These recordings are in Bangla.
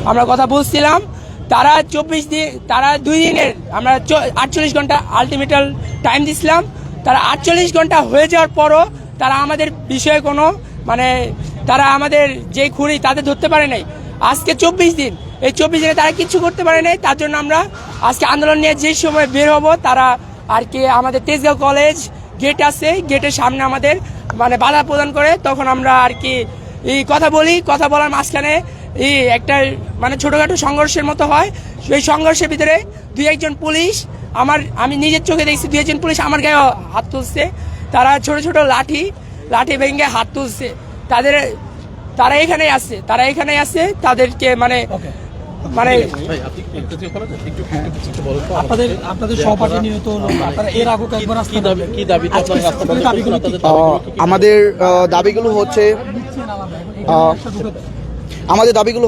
আমরা কথা বলছিলাম। তারা 2 দিনের আমরা 48 ঘন্টা আলটিমেটাল টাইম দিছিলাম। তারা 48 ঘন্টা হয়ে যাওয়ার পরও তারা আমাদের বিষয়ে কোনো তারা আমাদের যে খুনি তাদের ধরতে পারে নাই। আজকে 24 দিন, এই 24 দিনে তারা কিছু করতে পারে নাই। তার জন্য আমরা আজকে আন্দোলন নিয়ে যে সময় বের হব, তারা আর কি আমাদের তেজগাঁও কলেজ গেট আছে, গেটের সামনে আমাদের বাধা প্রদান করে। তখন আমরা আর কি এই কথা বলার মাঝখানে এই একটা ছোটখাটো সংঘর্ষের মতো হয়। সেই সংঘর্ষের ভিতরে 2-1 পুলিশ আমি নিজের চোখে দেখছি, 2-1 পুলিশ আমার গায়ে হাত তুলছে। তারা ছোট ছোট লাঠি ভেঙে হাত তুলছে। তারা এখানেই আছে তাদেরকে আমাদের দাবিগুলো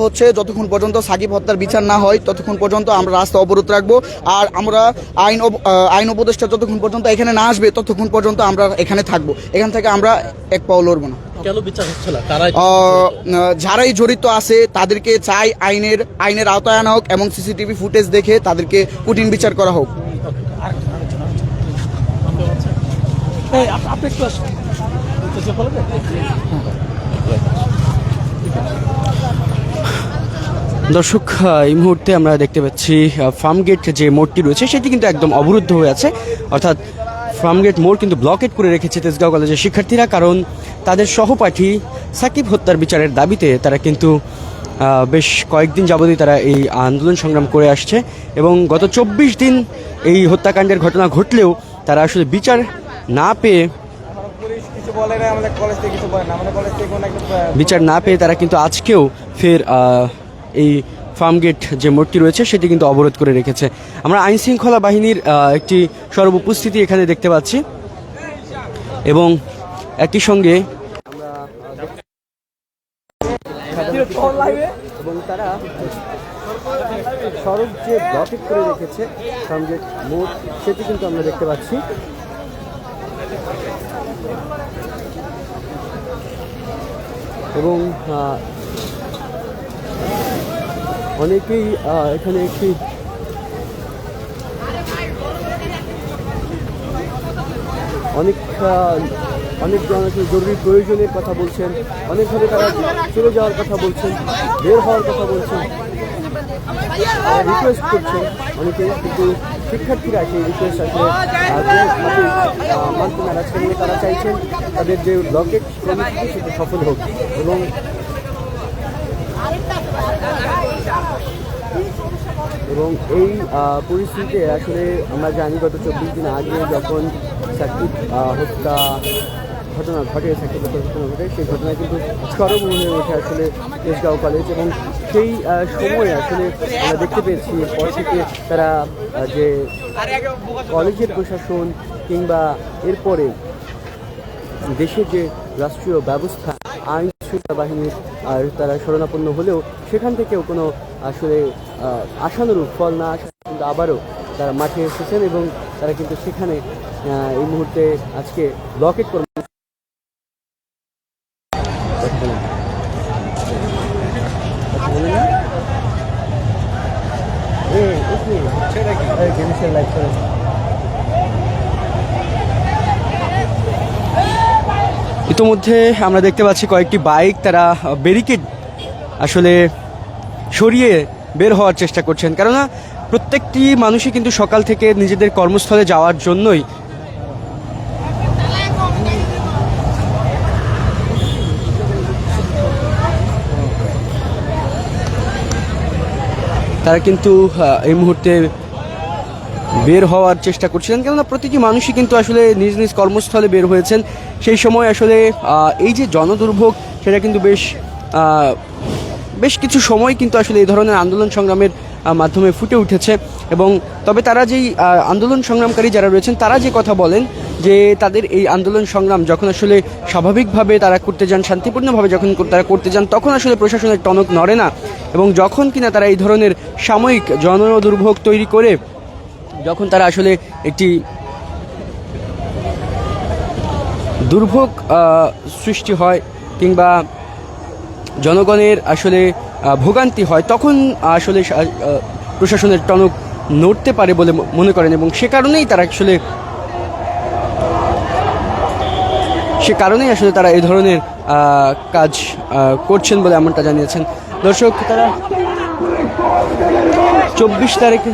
হচ্ছে যতক্ষণ পর্যন্ত সাকিব হত্যার বিচার না হয় ততক্ষণ পর্যন্ত আমরা রাস্তা অবরোধ রাখবো। আর আমরা আইন উপদেষ্টা যতক্ষণ পর্যন্ত এখানে না আসবে ততক্ষণ পর্যন্ত আমরা এখানে থাকবো। এখান থেকে আমরা এক পাও লড়বো না। যারাই জড়িত আছে তাদেরকে চাই আইনের আওতায় আনা হোক এবং সিসিটিভি ফুটেজ দেখে তাদেরকে কঠিন বিচার করা হোক। দর্শক, এই মুহূর্তে আমরা দেখতে পাচ্ছি ফার্মগেট যে মোড়টি রয়েছে সেটি কিন্তু একদম অবরুদ্ধ হয়ে আছে। অর্থাৎ ফার্মগেট মোড় কিন্তু ব্লকেট করে রেখেছে তেজগাঁও কলেজের শিক্ষার্থীরা, কারণ তাদের সহপাঠী সাকিব হত্যার বিচারের দাবিতে তারা কিন্তু বেশ কয়েকদিন যাবতই তারা এই আন্দোলন সংগ্রাম করে আসছে। এবং গত 24 দিন এই হত্যাকাণ্ডের ঘটনা ঘটলেও তারা আসলে বিচার না পেয়ে তারা কিন্তু আজকেও ফের এই ফার্মগেট যে মোড়টি রয়েছে সেটি কিন্তু অবরোধ করে রেখেছে। আমরা আইন শৃঙ্খলা বাহিনীর একটি সর্বউপস্থিতি এখানে দেখতে পাচ্ছি এবং একই সঙ্গে এবং তারা সড়ক যে ব্লকেট করে রেখেছে ফার্মগেট মোড় সেটি কিন্তু আমরা দেখতে পাচ্ছি। এবং অনেকেই এখানে অনেকজন জরুরি প্রয়োজনের কথা বলছেন, অনেকভাবে তারা চলে যাওয়ার কথা বলছেন, বের হওয়ার কথা বলছেন, রিকোয়েস্ট করছেন অনেকে। কিন্তু শিক্ষার্থীরা সেই রিকোয়েস্ট আসলে মানতে নারাজ করে তারা চাইছেন তাদের যে ব্লকেট কর্মসূচি সেটা সফল হোক। এবং এই পরিস্থিতিতে আসলে আমরা জানি গত 24 দিন আগে যখন সাকিব হত্যা ঘটনা ঘটে, সাকিব হত্যার ঘটনা ঘটে, সেই ঘটনায় কিন্তু সরব হয়ে ওঠে আসলে তেজগাঁও কলেজ। এবং সেই সময় আসলে আমরা দেখতে পেয়েছি এরপর থেকে তারা যে কলেজের প্রশাসন কিংবা এরপরে দেশের যে রাষ্ট্রীয় ব্যবস্থা আইন শৃঙ্খলা বাহিনীর আর তারা শরণাপন্ন হলেও সেখান থেকেও কোনো আসলে আশানুরূপ ফল না আসা কিন্তু আবারও তারা মাঠে এসেছেন এবং তারা কিন্তু সেখানে এই মুহূর্তে আজকে ব্লকেট করে ইতোমধ্যে আমরা দেখতে পাচ্ছি কয়েকটি বাইক তারা ব্যারিকেড আসলে সরিয়ে বের হওয়ার চেষ্টা করছেন, কেননা প্রত্যেকটি মানুষই কিন্তু সকাল থেকে নিজেদের কর্মস্থলে যাওয়ার জন্যই তারা কিন্তু এই মুহূর্তে বের হওয়ার চেষ্টা করছিলেন, কেননা প্রতিটি মানুষই কিন্তু আসলে নিজ নিজ কর্মস্থলে বের হয়েছেন। সেই সময় আসলে এই যে জনদুর্ভোগ সেটা কিন্তু বেশ কিছু সময় কিন্তু আসলে এই ধরনের আন্দোলন সংগ্রামের মাধ্যমে ফুটে উঠেছে। এবং তবে তারা যেই আন্দোলন সংগ্রামকারী যারা রয়েছেন তারা যে কথা বলেন যে তাদের এই আন্দোলন সংগ্রাম যখন আসলে স্বাভাবিকভাবে তারা করতে যান, শান্তিপূর্ণভাবে যখন তারা করতে যান, তখন আসলে প্রশাসনের টনক নড়ে না। এবং যখন কিনা তারা এই ধরনের সাময়িক জনদুর্ভোগ তৈরি করে যখন তারা আসলে একটি দুর্ভোগ সৃষ্টি হয় কিংবা জনগণের আসলে ভোগান্তি হয় তখন আসলে প্রশাসনের টনক নড়তে পারে বলে মনে করেন, এবং সে কারণেই তারা এই ধরনের কাজ করছেন বলে এমনটা জানিয়েছেন। দর্শক, তারা 24 তারিখে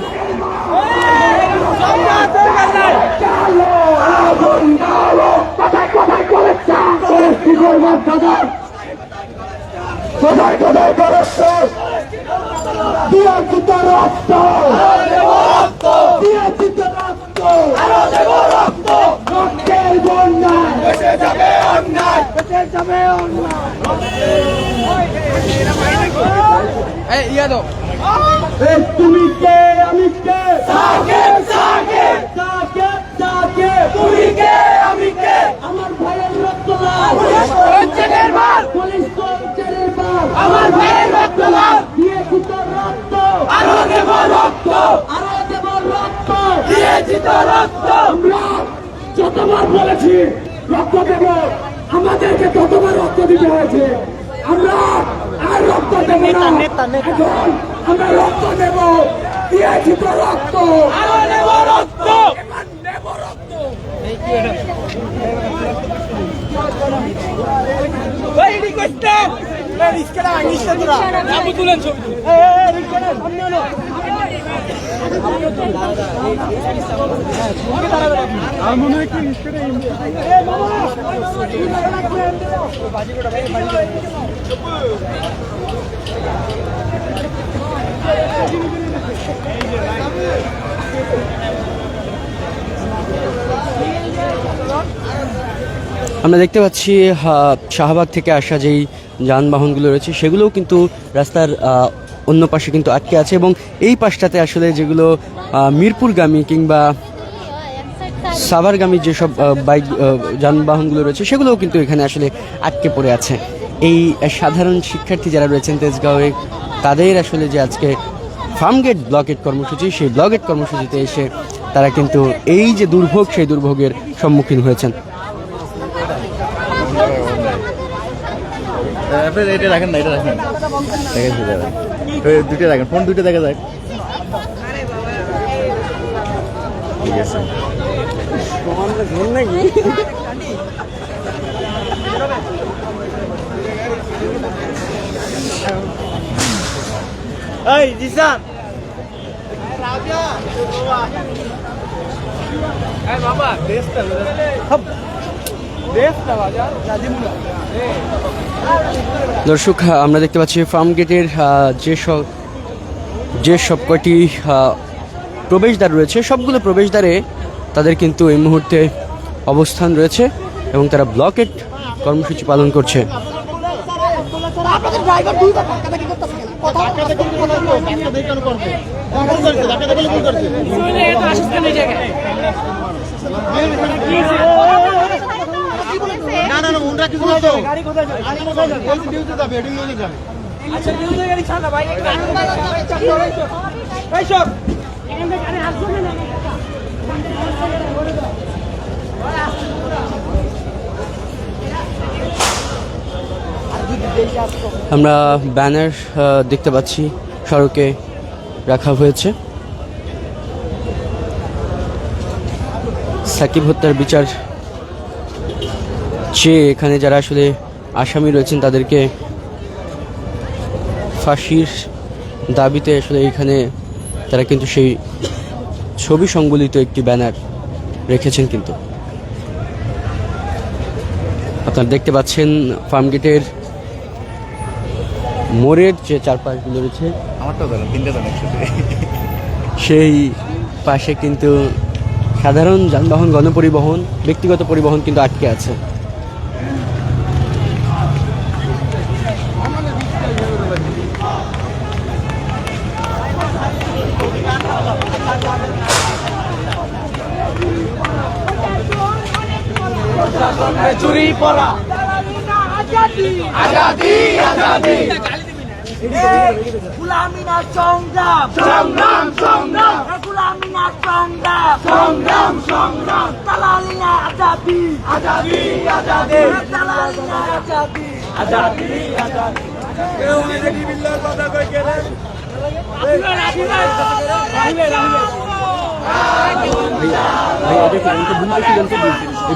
তুমি কে আমি কে সাকিব সাকিব সাকিব সাকিব তুমি কে আমি কে আমার ভাইয়ের রক্ত লাল পুলিশ করেছেনের মাল পুলিশ করেছেনের মাল আমার ভাইয়ের রক্ত লাল দিয়েছি তো রক্ত আরো দেব রক্ত দিয়েছি তো রক্ত আমরা যতবার বলেছি রক্ত দেব আমাদেরকে ততবার রক্ত দিতে হয়েছে। আমরা আর রক্ত দেব না, এখন আমরা রক্ত দেব, দিয়েছি তো রক্ত আরো নেব রক্ত নেব রক্ত। ভাই রিকোয়েস্ট রিস্কেটা আনিসটা তোরা আপনি তুলেন ছবি রিস্কেটা সামনে হলো আর মনে হয় কি রিস্কেটা এ বাবা বাজিটা ভাই আমরা দেখতে পাচ্ছি শাহবাগ থেকে আসা যেই যানবাহনগুলো রয়েছে সেগুলোও কিন্তু রাস্তার অন্য পাশে কিন্তু আটকে আছে, এবং এই পাশটাতে আসলে যেগুলো মিরপুরগামী কিংবা সাভারগামী যেসব বাইক যানবাহনগুলো রয়েছে সেগুলোও কিন্তু এখানে আসলে আটকে পড়ে আছে। এই সাধারণ শিক্ষার্থী যারা রয়েছেন তেজগাঁওয়ে, তাদের আসলে যে আজকে ফার্মগেট ব্লকেট কর্মসূচি, সেই ব্লকেট কর্মসূচিতে এসে তারা কিন্তু এই যে দুর্ভোগ, সেই দুর্ভোগের সম্মুখীন হয়েছেন। এটা রাখেন না, এটা রাখেন, দুটো রাখেন, ফোন দুটো দেখা যাক। ঠিক আছে, এই জিসান এই বাবা দেশটা দেশটা বাজা রাজিমুলা। দর্শক, আমরা দেখতে পাচ্ছি ফার্মগেটের যে সব কয়টি প্রবেশদ্বার রয়েছে সবগুলো প্রবেশদ্বারে তাদের কিন্তু এই মুহূর্তে অবস্থান রয়েছে এবং তারা ব্লকেট কর্মসূচি পালন করছে। আমরা ব্যানার দেখতে পাচ্ছি সড়কে রাখা হয়েছে। সাকিব হত্যার বিচার চেয়ে এখানে যারা আসলে আসামি রয়েছেন তাদেরকে ফাঁসির দাবিতে আসলে এখানে তারা কিন্তু সেই ছবি সংবলিত একটি ব্যানার রেখেছেন। কিন্তু আপনারা দেখতে পাচ্ছেন ফার্মগেটের মোড়ের যে চারপাশগুলো রয়েছে সেই পাশে কিন্তু সাধারণ যানবাহন, গণপরিবহন, ব্যক্তিগত পরিবহন কিন্তু আটকে আছে। চুরি পড়া আজাদি আজাদি আজাদি গুলামি না সংগ্রাম সংগ্রাম সংগ্রাম গুলামি না সংগ্রাম সংগ্রাম সংগ্রাম দালালি না আজাদি আজাদি আজাদি দালালি না আজাদি আজাদি আজাদি ভাইয়া দেখুন এই বুমটা কি জানতে এই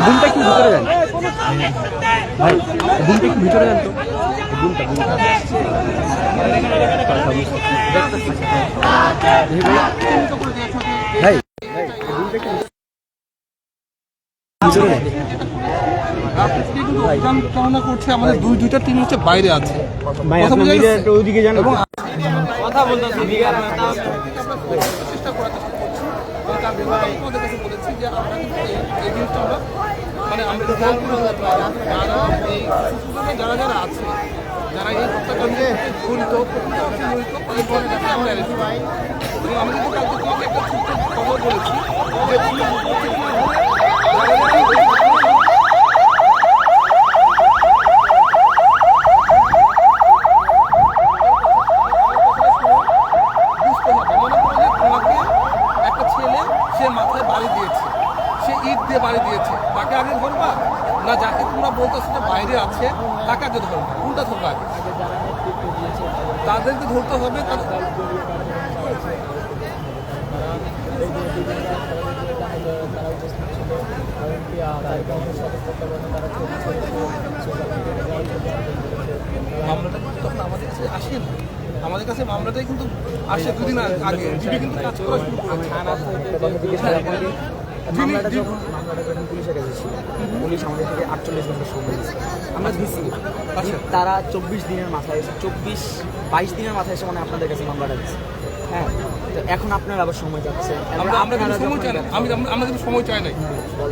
বুমটা কি ভিতরে যান ভাই বুমটা কি ভিতরে যান তো এই বুমটা ভাই কামনা করছে আমাদের দুইটা টিম হচ্ছে বাইরে আছে ভাই আপনি মিডিয়াটা ওইদিকে যান এবং কথা বলতে চেষ্টা করার চেষ্টা করছি এবং তার বিভাগে আমাদের কাছে বলেছি যে আমরা কিন্তু এই জিনিসটা আমরা মানে আমরা যারা যারা আছে যারা এই হত্যাকাণ্ডে জড়িত তাদের কাছে আমরা অ্যারেস্ট পাই এবং আমি কিন্তু কালকে তোমাকে একটা ছোট্ট খবর বলেছি যে বাড়ি দিয়েছে তাকে আগে ধরবা না যাকে তোমরা বলতেছো যে বাইরে আছে তাকে আগে ধরবা কোনটা ধরবা আগে তাদেরকে ধরতে হবে মামলাটা কিন্তু তখন আমাদের কাছে আসে না আমাদের কাছে মামলাটাই কিন্তু আসে দুদিন আগে জিবি কিন্তু কাজ করা শুরু করেছে মামলাটা যখন পুলিশের কাছে ছিল পুলিশ আমাদের থেকে 48 ঘন্টা সময় দিয়েছে আমরা দিচ্ছি তারা 24 দিনের মাথায় এসে 22 দিনের মাথায় এসে মানে আপনাদের কাছে মামলাটা দিচ্ছে হ্যাঁ তো এখন আপনার আবার সময় যাচ্ছে আমরা কিন্তু সময় চাই না আমরা কিন্তু সময় চাই নাই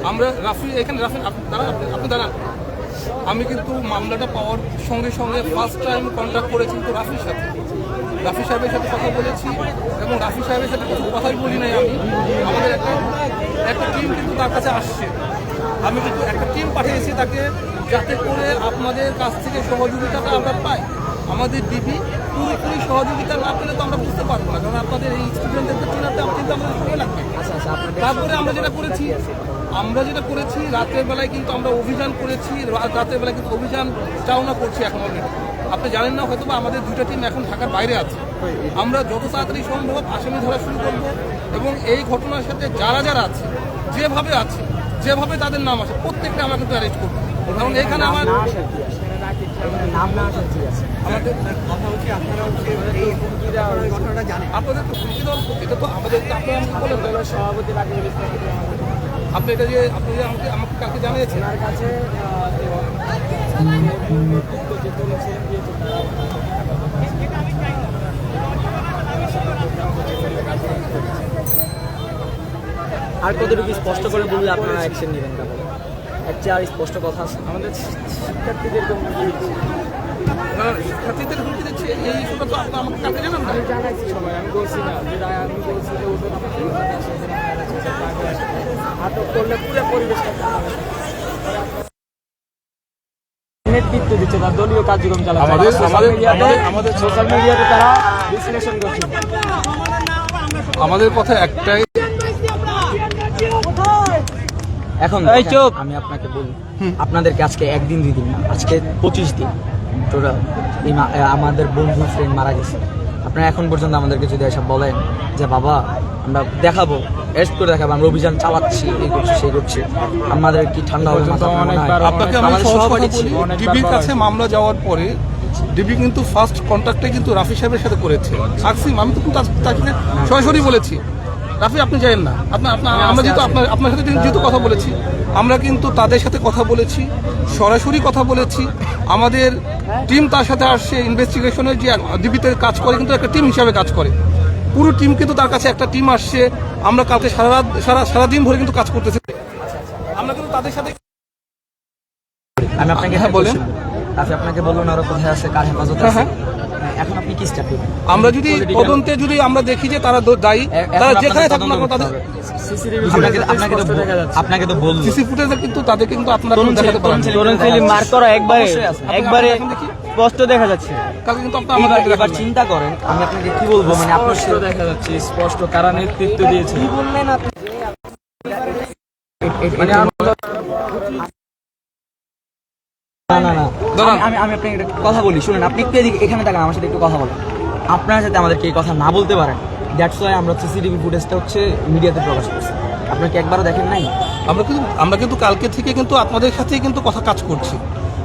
আমরা রাফি এখানে রাফি আপনি দাঁড়ান আমি কিন্তু মামলাটা পাওয়ার সঙ্গে সঙ্গে ফার্স্ট টাইম কন্ট্যাক্ট করেছি কিন্তু রাফির সাথে রাফি সাহেবের সাথে কথা বলেছি এবং রাফি সাহেবের সাথে কিছু কথাই বলি নাই আমি আমাদের একটা টিম কিন্তু তার কাছে আসছে আমি কিন্তু একটা টিম পাঠিয়েছি তাকে যাতে করে আপনাদের কাছ থেকে সহযোগিতাটা আমরা পাই আমাদের ডিবি পুরোপুরি সহযোগিতা না পেলে তো আমরা বুঝতে পারবো না কারণ আপনাদের এই স্টুডেন্টদেরকে চেনাতে কিন্তু আমাদের সময় লাগবে তারপরে আমরা যেটা করেছি রাতের বেলায় কিন্তু আমরা অভিযান করেছি রাতের বেলায় কিন্তু অভিযান চালনা করছি এখন অলরেডি আপনি জানেন না হয়তো বা আমাদের দুইটা টিম এখন ঢাকার বাইরে আছে আমরা যত তাড়াতাড়ি সম্ভব আসামি ধরা শুরু করবো এবং এই ঘটনার সাথে যারা যারা আছে যেভাবে তাদের নাম আছে প্রত্যেকটা আমরা কিন্তু অ্যারেস্ট করবো কারণ এখানে আমার আপনাদের তো হুমকি দল এটা তো আমাদের আপনারা সভাপতি আপনি এটা যে আপনি যে আমাকে কালকে জানিয়েছেন ওনার কাছে আর কতটুকু স্পষ্ট করে বললে আপনারা অ্যাকশন নেবেন তারপরে একটা আর স্পষ্ট কথা আছে আমাদের শিক্ষার্থীদের শিক্ষার্থীদের হুমকি দিচ্ছে এই ইস্যুটা তো আপনি আমাকে কালকে জানান না জানাইছি সবাই আমি বলছি না যে আমি বলছি যে আটক করলে পুরো পরিবেশটা নেতৃত্ব দিচ্ছে তার দলীয় কার্যক্রম চালাচ্ছে আমাদের সোশ্যাল মিডিয়াতে তারা বিশ্লেষণ করছে আমাদের কথা একটাই এখন আমি আপনাকে বলি আপনাদেরকে আজকে একদিন 2 দিন না আজকে 25 দিন টোটাল আমাদের বন্ধু ফ্রেন্ড মারা গেছে আপনারা এখন পর্যন্ত আমাদেরকে যদি এসব বলেন যে বাবা আমরা দেখাবো অ্যারেস্ট করে দেখাবো আমরা অভিযান চালাচ্ছি এই করছি সেই করছি আমাদের কি ঠান্ডা হবে মাথা আপনাকে আমি ডিবির কাছে মামলা যাওয়ার পরে ডিবি কিন্তু ফার্স্ট কন্ট্যাক্টে কিন্তু রাফি সাহেবের সাথে করেছে আকসিম আমি তো তাকে সরাসরি বলেছি রাফি আপনি জানেন না আমরা যেহেতু আপনার সাথে যেহেতু কথা বলেছি আমরা কিন্তু তাদের সাথে কথা বলেছি সরাসরি কথা বলেছি আমাদের টিম তার সাথে আসছে ইনভেস্টিগেশনের যে ডিবিতে কাজ করে কিন্তু একটা টিম হিসাবে কাজ করে পুরো টিম কিন্তু তার কাছে একটা টিম আসছে আমরা কালকে সারাদিন ধরে কিন্তু কাজ করতেছি আমরা কিন্তু তাদের সাথে আমি আপনাকে বলেন আপনাকে বলুন আরো কোথায় আছে কার হেফাজতে আছে এখন আপনি কি স্টেপ নেবেন আমরা যদি তদন্তে যদি আমরা দেখি যে তারা দায়ী তারা যেখানে থাকুক না তাদের আপনাকে তো বলবো সিসি ফুটেজে কিন্তু তাদেরকে কিন্তু আপনারা দেখাতে পারেন মার্ক করা একবারে স্পষ্ট দেখা যাচ্ছে কালকে কিন্তু আপনারা আমাদের এবার চিন্তা করেন আমি আপনাকে কি বলবো মানে আপনার দেখা যাচ্ছে স্পষ্ট কারা নেতৃত্ব দিয়েছে কি বললেন আপনি না দাঁড়ান। আমি আপনাকে একটা কথা বলি, শুনেন, আপনি একটু এদিকে এখানে থাকেন, আমার সাথে একটু কথা বলেন। আপনারা যাতে আমাদেরকে এই কথা না বলতে পারেন, দ্যাটস ওয়াই আমরা সিসিটিভি ফুটেজটা হচ্ছে মিডিয়াতে প্রকাশ করছি। আপনারা কি একবারও দেখেন নাই? আমরা কিন্তু কালকে থেকে কিন্তু আপনাদের সাথেই কিন্তু কথা কাজ করছি।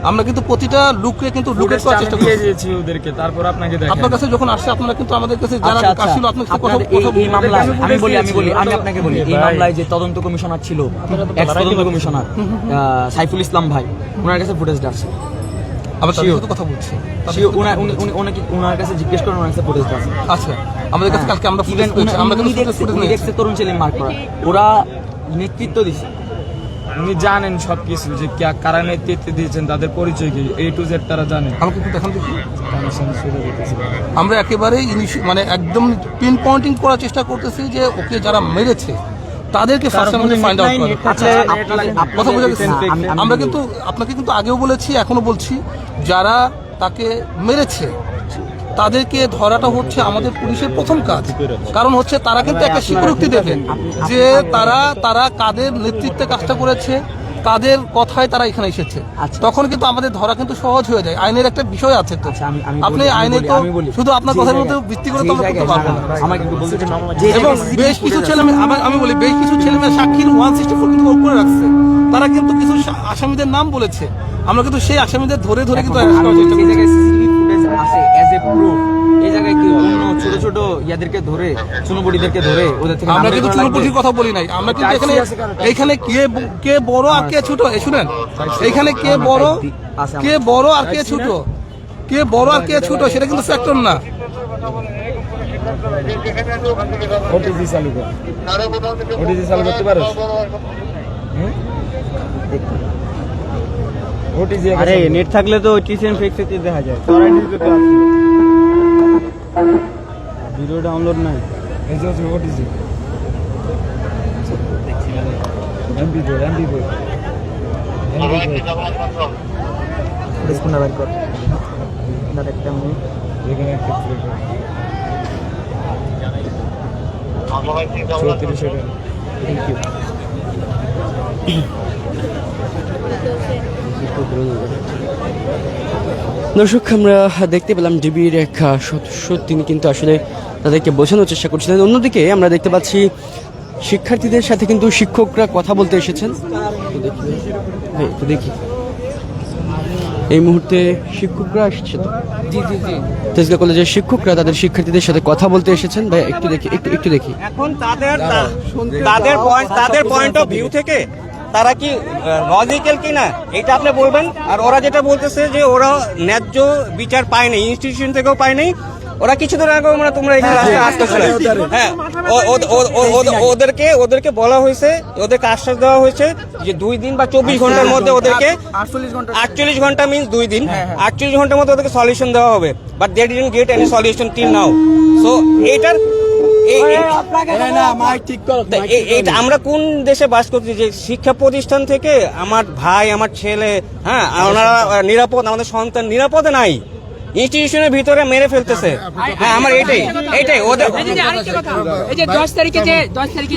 আমরা কিন্তু প্রতিটা লুকরে কিন্তু লুকেট করার চেষ্টা করছি ওদেরকে, তারপর আপনাকে দেখেন। আপনার কাছে যখন আসছে আপনারা কিন্তু আমাদের কাছে যারা আচ্ছা, আচ্ছা। আসছিল আপনার সাথে কথা আপনাদের এই মামলায় আমি আপনাকে বলি, এই মামলায় যে তদন্ত কমিশনার ছিল, এক্স তদন্ত কমিশনার সাইফুল ইসলাম ভাই, ওনার কাছে ফুটেজটা আছে। আমরা তাদের সাথে কথা বলছি। ওনার কাছে জিজ্ঞেস করেন, ওনার কাছে ফুটেজটা আছে। আচ্ছা, আমাদের কাছে কালকে আমরা Even আমরা উনি কিন্তু দেখছে, উনি দেখছে তরুণ ছেলে মার্ক করা, ওরা নেতৃত্ব দিচ্ছে। উনি জানেন সবকিছু, যে কারা নেতৃত্ব দিয়েছেন, তাদের পরিচয় কি, A to Z তারা জানেন। আমাকে একটু দেখান দেখি। আমরা একেবারে মানে একদম পিন পয়েন্টিং করার চেষ্টা করতেছি যে ওকে যারা মেরেছে তাদেরকে ফার্স্ট আমাদের ফাইন্ড আউট করা। কথা বোঝা গেছে? আমরা কিন্তু আপনাকে কিন্তু আগেও বলেছি, এখনো বলছি, যারা তাকে মেরেছে তাদেরকে ধরাটা হচ্ছে আমাদের পুলিশের প্রথম কাজ। কারণ হচ্ছে তারা কিন্তু একটা স্বীকারোক্তি দেবে যে তারা কাদের নেতৃত্বে কাজটা করেছে, কাদের কথায় তারা এখানে এসেছে। তখন কিন্তু আমাদের ধরা কিন্তু সহজ হয়ে যায়। আইনের একটা বিষয় আছে তো, আপনি আইনে তো শুধু আপনার কথার মধ্যে ভিত্তি করে তো আমরা করতে পারবো না। এবং বেশ কিছু ছেলে আমি বলি, বেশ কিছু ছেলে মেয়ে সাক্ষীর 164 কিন্তু করে রাখছে। তারা কিন্তু কিছু আসামিদের নাম বলেছে, আমরা কিন্তু সেই আসামিদের ধরে কিন্তু arrest করার চেষ্টা করছি। আছে অ্যাজ এ প্রুফ। এই জায়গায় কি অন্য ছোট ছোট ইয়াদেরকে ধরে, চুনোবড়িদেরকে ধরে ওদের থেকে আমরা কিন্তু চুনোপুটির কথা বলি নাই। আমরা কিন্তু এখানে কে বড় আর কে ছোট, শুনেন, এখানে কে বড় আর কে ছোট, কে বড় আর কে ছোট সেটা কিন্তু ফ্যাক্টর না। ওটিজি চালু কর, ওটিজি চালু করতে পারো? ওটিজি আরে নেট থাকলে তো টিসিএন ফিক্সে দেখা যায়। ভিডিও ডাউনলোড নাই, এই যে ওটিজি এমবি4 ডিসপ্লে বের কর না, একটা মিনিট। এখানে একটা 34 সেকেন্ড। Thank you. দর্শক, আমরা দেখতে পেলাম ডিবির এক সদস্য, তিনি কিন্তু আসলে তাদেরকে বোঝানোর চেষ্টা করছিলেন। অন্যদিকে আমরা দেখতে পাচ্ছি শিক্ষার্থীদের সাথে কিন্তু শিক্ষকরা কথা বলতে এসেছেন। একটু দেখি, এই মুহূর্তে শিক্ষকরা আসছে তো, তেজগাঁ কলেজের শিক্ষকরা তাদের শিক্ষার্থীদের সাথে কথা বলতে এসেছেন। ভাই একটু দেখি, একটু দেখি। এখন তাদের পয়েন্ট অফ ভিউ থেকে তারা কি লজিক্যাল কিনা এটা আপনি বলবেন। আর ওরা যেটা বলতেছে যে ওরা ন্যায্য বিচার পায় নাই, ইনস্টিটিউশন থেকেও পায় নাই। ওরা কিছুদিন আগে মানে তোমরা এখানে আসতেছিল, হ্যাঁ, ওদেরকে বলা হয়েছে, ওদেরকে আশ্বাস দেওয়া হয়েছে যে 2 দিন বা 24 ঘন্টার মধ্যে ওদেরকে 48 ঘন্টা মিনস 2 দিন, 48 ঘন্টার মধ্যে ওদেরকে সলিউশন দেওয়া হবে। But they didn't get any solution till now. So এটার আমরা কোন দেশে বাস করছি যে শিক্ষা প্রতিষ্ঠান থেকে আমার ভাই, আমার ছেলে, হ্যাঁ, ওনারা নিরাপদ, আমাদের সন্তান নিরাপদে নাই, ইনস্টিটিউশনের ভিতরে মেরে ফেলতেছে। হ্যাঁ, আমার এটাই ওদের। এই যে 10 তারিখে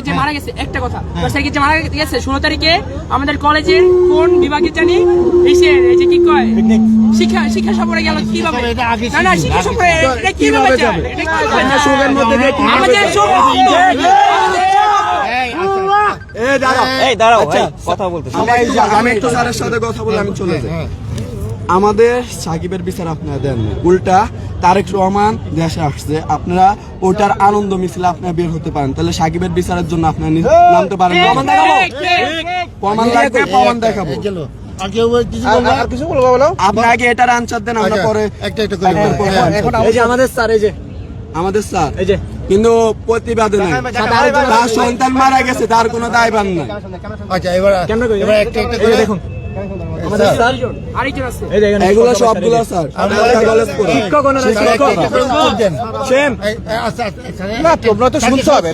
যে মারা গেছে, একটা কথা, 10 তারিখে যে মারা গেছে, 16 তারিখে আমাদের কলেজের কোন বিভাগে জানি এই যে কি কয় শিক্ষা সফরে গেল কিভাবে? না শিক্ষা সফরে এটা কিভাবে যায়? এই দাঁড়াও, কথা বলতেছি। আমি একটু স্যারের সাথে কথা বলে আমি চলে যাই। আমাদের সাকিবের বিচার আপনারা দেন না, উল্টা তারেক রহমান দেশে আসছে, আপনারা ওটার আনন্দ মিছিলে আপনারা বের হতে পারেন, তাহলে সাকিবের বিচারের জন্য আপনারা নামতে পারেন। প্রমাণ দেখাবো। আপনাকে এটার আনসার দেন, আমরা পরে আমাদের স্যার এই যে কিন্তু প্রতিবাদে নাই, তার সন্তান মারা গেছে, তার কোনো দায়ভার নাই। আচ্ছা, এবার দেখুন এগুলো সবগুলো স্যার না, তোমরা তো শুনতে হবে।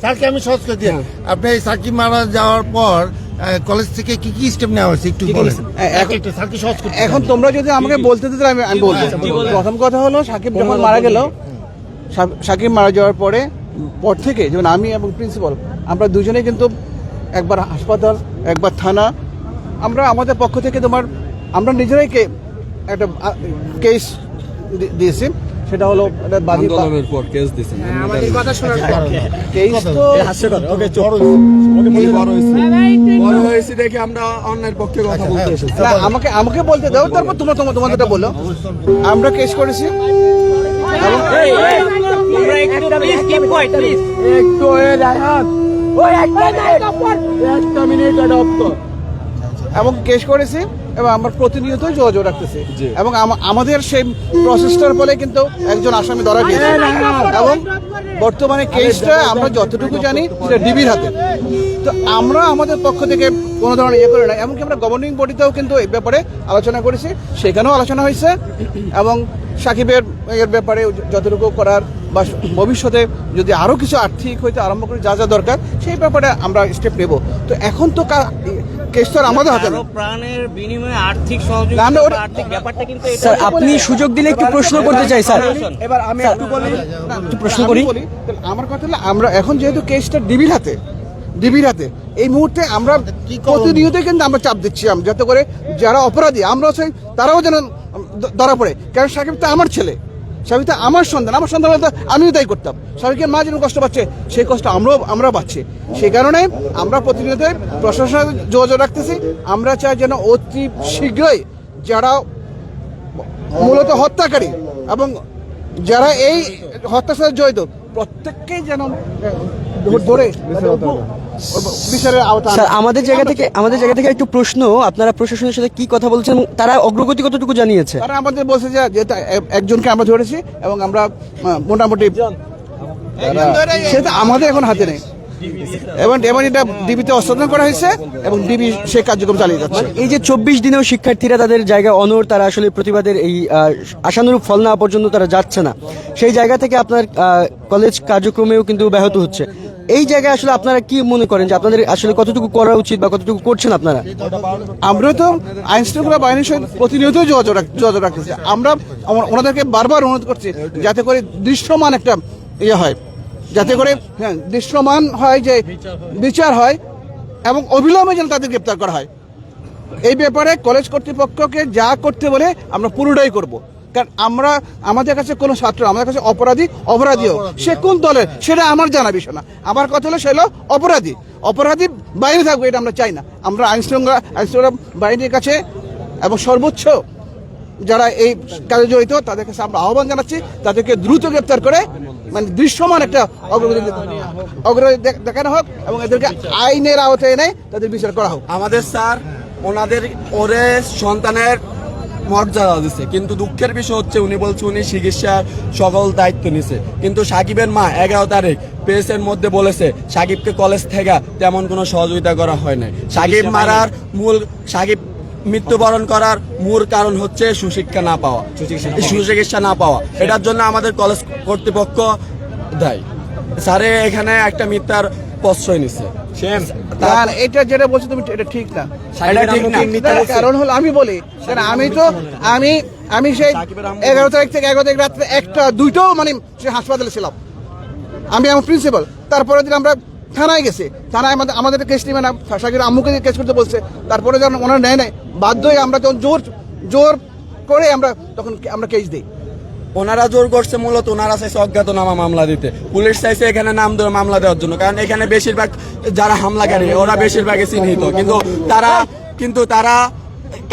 স্যারকে আমি সহজ করে দিই, আপনি সাকিব মারা যাওয়ার পর কলেজ থেকে কি স্টেপ নেওয়া হয়েছে একটু বলেন। এখন তোমরা যদি আমাকে বলতে দিতে আমি বলবো। প্রথম কথা হলো, সাকিব যখন মারা গেল, সাকিব মারা যাওয়ার পর থেকে যেমন আমি এবং প্রিন্সিপাল আমরা দুজনেই কিন্তু একবার হাসপাতাল, একবার থানা, আমরা আমাদের পক্ষ থেকে আমরা নিজেরাই একটা কেস দিয়েছি, সেটা হলো একটা বাদী পর কেস দিয়েছেন আমাদের কথা শোনার পর কেস তো বড় হয়েছে দেখে আমরা অন্যের পক্ষে কথা বলতে এসেছি। না, আমাকে বলতে দাও, তারপর তোমাদেরটা বলো। আমরা কেস করেছি এবং কেস করেছি এবং আমরা প্রতিনিয়ত যোগাযোগ রাখতেছি এবং আমাদের সেই প্রসেসটার ফলে কিন্তু একজন আসামি ধরা গিয়েছে এবং বর্তমানে কেসটা আমরা যতটুকু জানি সেটা ডিবির হাতে। তো আমরা আমাদের পক্ষ থেকে কোনো ধরনের ইয়ে করে না, এমনকি আমরা গভর্নিং বডিতেও কিন্তু এই ব্যাপারে আলোচনা করেছি, সেখানেও আলোচনা হয়েছে এবং সাকিবের এর ব্যাপারে যতটুকু করার বা ভবিষ্যতে যদি আরও কিছু আর্থিক হইতে আরম্ভ করে যা যা দরকার সেই ব্যাপারে আমরা স্টেপ নেব। তো এখন তো কেস তো আমাদের হাতে না। প্রাণের বিনিময়ে আর্থিক সহযোগিতা আর্থিক ব্যাপারটা কিন্তু স্যার আপনি সুযোগ দিলে একটু প্রশ্ন করতে চাই স্যার। এবার আমি একটু বলি, প্রশ্ন করি। আমার কথা হলো আমরা এখন যেহেতু কেসটা ডিবির হাতে এই মুহূর্তে আমরা প্রতিনিয়ত কিন্তু আমরা চাপ দিচ্ছি যাতে করে যারা অপরাধী আমরা তারাও যেন ধরা পড়ে। কারণ সাকিব তো আমার ছেলে, সাকিব তো আমার সন্তান হলে আমিও তাই করতাম। সাকিবের মা যেন কষ্ট পাচ্ছে সেই কষ্ট আমরা পাচ্ছি। সেই কারণে আমরা প্রতিনিয়ত প্রশাসনের যোগাযোগ রাখতেছি। আমরা চাই যেন অতি শীঘ্রই যারা মূলত হত্যাকারী এবং যারা এই হত্যার সাথে জড়িত প্রত্যেককেই যেন ধরে বিচারের আওতায়। স্যার আমাদের জায়গা থেকে একটু প্রশ্ন, আপনারা প্রশাসনের সাথে কি কথা বলছেন, তারা অগ্রগতি কতটুকু জানিয়েছে? তারা আমাদের বলছে যে একজনকে আমরা ধরেছি এবং আমরা মোটামুটি সেটা আমাদের এখন হাতে নেই এবং এটা ডিবিতে হস্তান্তর করা হয়েছে এবং ডিবি সে কার্যক্রম চালিয়ে যাচ্ছে। এই যে 24 দিনেও শিক্ষার্থীরা তাদের জায়গায় অনড়, তারা আসলে প্রতিবাদের এই আশানুরূপ ফল না পর্যন্ত তারা যাচ্ছে না, সেই জায়গা থেকে আপনার কলেজ কার্যক্রমেও কিন্তু ব্যাহত হচ্ছে। এই জায়গায় আসলে আপনারা কি মনে করেন যে আপনাদের আসলে কতটুকু করা উচিত বা কতটুকু করছেন আপনারা? আমরা তো আইন শৃঙ্খলা বাহিনীর সঙ্গে প্রতিনিয়ত যোগাযোগ রাখতেছি। আমরা ওনাদেরকে বারবার অনুরোধ করছি যাতে করে দৃশ্যমান একটা ইয়ে হয়, যাতে করে দৃশ্যমান হয় যে বিচার হয় এবং অবিলম্বে যেন তাদের গ্রেপ্তার করা হয়। এই ব্যাপারে কলেজ কর্তৃপক্ষকে যা করতে বলে আমরা পুরোটাই করব। কারণ আমাদের কাছে কোনো ছাত্র আমাদের কাছে অপরাধীও সে কোন দলের সেটা আমার জানা বিষয় না। আমার কথা হলো সে হলো অপরাধী বাইরে থাকবে, এটা আমরা চাই না। আমরা আইন শৃঙ্খলা বাহিনীর কাছে এবং সর্বোচ্চ যারা এই কাজে জড়িত তাদের কাছে আমরা আহ্বান জানাচ্ছি তাদেরকে দ্রুত গ্রেপ্তার করে মানে দৃশ্যমান একটা অগ্রগতি দেখানো হোক এবং এদেরকে আইনের আওতায় এনে তাদের বিচার করা হোক। আমাদের স্যার ওরে সন্তানের মর্যাদা দিচ্ছে, কিন্তু দুঃখের বিষয় হচ্ছে উনি বলছে উনি চিকিৎসার সকল দায়িত্ব নিছে, কিন্তু সাকিবের মা 11 তারিখ প্রেসের মধ্যে বলেছে সাকিবকে কলেজ থেকে তেমন কোনো সহযোগিতা করা হয় নাই। সাকিব মৃত্যুবরণ করার মূল কারণ হচ্ছে সুচিকিৎসা না পাওয়া। এটার জন্য আমাদের কলেজ কর্তৃপক্ষ দায়ী। স্যারে এখানে একটা মিথ্যার প্রশ্রয় নিচ্ছে। এটা যেটা বলছো তুমি এটা ঠিক না, কারণ হলো আমি বলি আমি সেই 11 তারিখ থেকে 11 তারিখ রাত্রে 1টা 2টাও মানে সে হাসপাতালে ছিলাম। আমি আমার প্রিন্সিপাল, তারপরে দিন আমরা থানায় গেছি, থানায় আমাদের কেস নিবে না, সাকিবের আম্মুকে কেস করতে বলছে, তারপরে যখন ওনারা নেয় নাই বাধ্য হয়ে আমরা যখন জোর করে তখন আমরা কেস দিই। ওনারা জোর করছে, মূলত ওনারা চাইছে অজ্ঞাতনামা মামলা দিতে, পুলিশ চাইছে এখানে নাম ধরে মামলা দেওয়ার জন্য, কারণ এখানে বেশিরভাগ যারা হামলাকারী ওরা বেশিরভাগই চিহ্নিত, কিন্তু তারা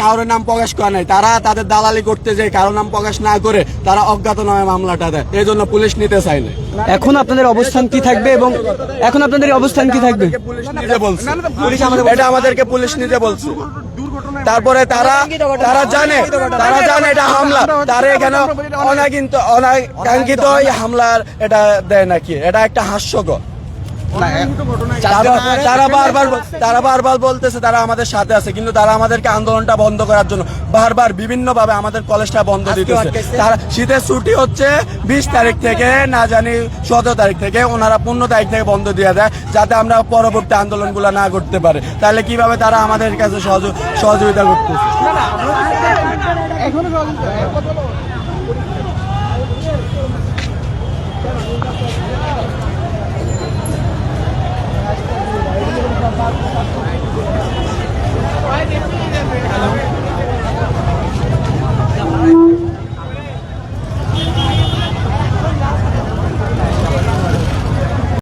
কারোর নাম প্রকাশ করে নাই। তারা তাদের দালালি করতে যায়, কারোর নাম প্রকাশ না করে তারা অজ্ঞাতনামা মামলাটা দেয়, এই জন্য পুলিশ নিতে চায় না। এখন আপনাদের অবস্থান কি থাকবে এবং এখন আপনাদের অবস্থান কি থাকবে? পুলিশ নিজে বলছে, এটা আমাদেরকে পুলিশ নিজে বলছে। তারপরে তারা জানে এটা হামলা, তারা এখানে অনাকাঙ্ক্ষিত হামলার এটা দেয় নাকি, এটা একটা হাস্যকর। তারা বারবার বলতেছে তারা আমাদের সাথে আছে, কিন্তু তারা আমাদেরকে আন্দোলনটা বন্ধ করার জন্য বারবার বিভিন্ন ভাবে আমাদের কলেজটা বন্ধ দিতেছে। তারা শীতের ছুটি হচ্ছে 20 তারিখ থেকে, না জানি 17 তারিখ থেকে, ওনারা 15 তারিখ থেকে বন্ধ দিয়ে দেয় যাতে আমরা পরবর্তী আন্দোলনগুলো না করতে পারে। তাহলে কিভাবে তারা আমাদের কাছে সহযোগিতা করতেছে?